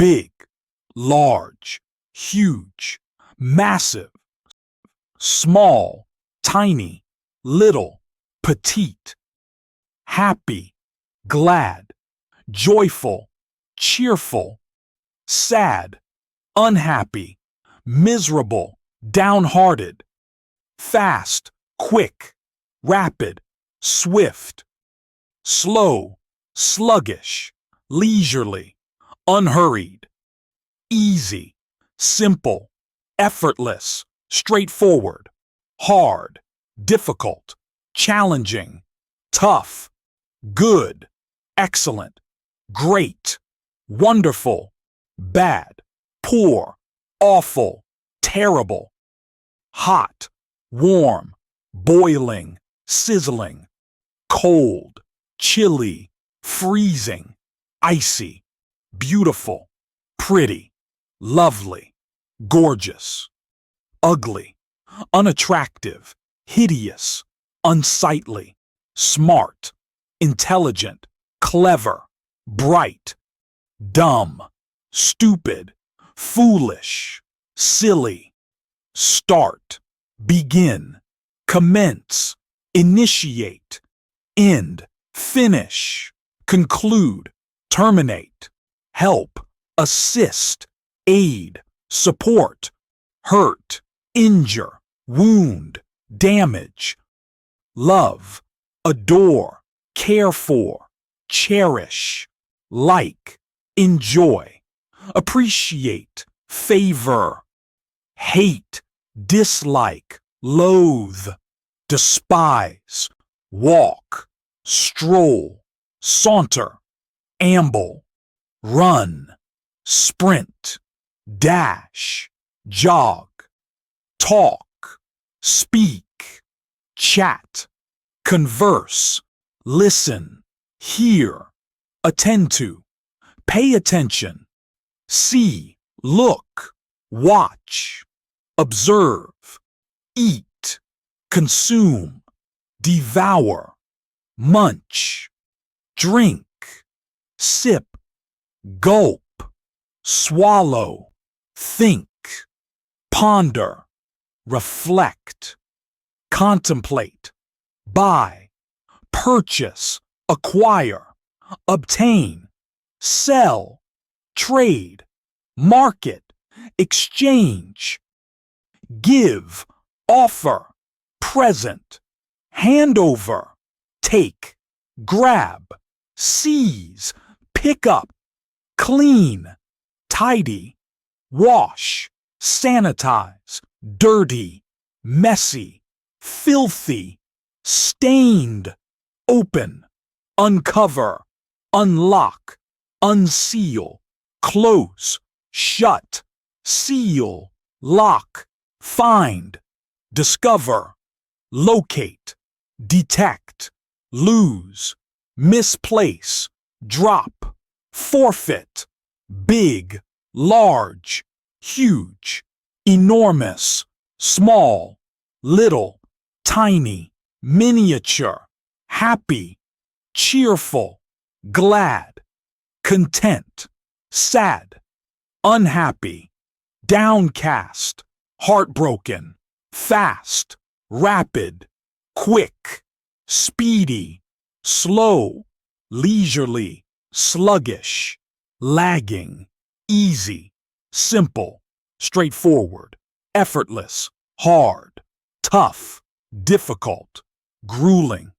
big, large, huge, massive, small, tiny, little, petite, happy, glad, joyful, cheerful, sad, unhappy, miserable, downhearted, fast, quick, rapid, swift, slow, sluggish, leisurely, unhurried, easy, simple, effortless, straightforward, hard, difficult, challenging, tough, good, excellent, great, wonderful, bad, poor, awful, terrible, hot, warm, boiling, sizzling, cold, chilly, freezing, icy, beautiful, pretty, lovely, gorgeous, ugly, unattractive, hideous, unsightly, smart, intelligent, clever, bright, dumb, stupid, foolish, silly, start, begin, commence, initiate, end, finish, conclude, terminate, help, assist, aid, support, hurt, injure, wound, damage, love, adore, care for, cherish, like, enjoy, appreciate, favor, hate, dislike, loathe, despise, walk, stroll, saunter, amble, run, sprint, dash, jog, talk, speak, chat, converse, listen, hear, attend to, pay attention, see, look, watch, observe, eat, consume, devour, munch, drink, sip, gulp, swallow, think, ponder, reflect, contemplate, buy, purchase, acquire, obtain, sell, trade, market, exchange, give, offer, present, hand over, take, grab, seize, pick up, clean, tidy, wash, sanitize, dirty, messy, filthy, stained, open, uncover, unlock, unseal, close, shut, seal, lock, find, discover, locate, detect, lose, misplace, drop, forfeit, big, large, huge, enormous, small, little, tiny, miniature, happy, cheerful, glad, content, sad, unhappy, downcast, heartbroken, fast, rapid, quick, speedy, slow, leisurely, sluggish, lagging, easy, simple, straightforward, effortless, hard, tough, difficult, grueling,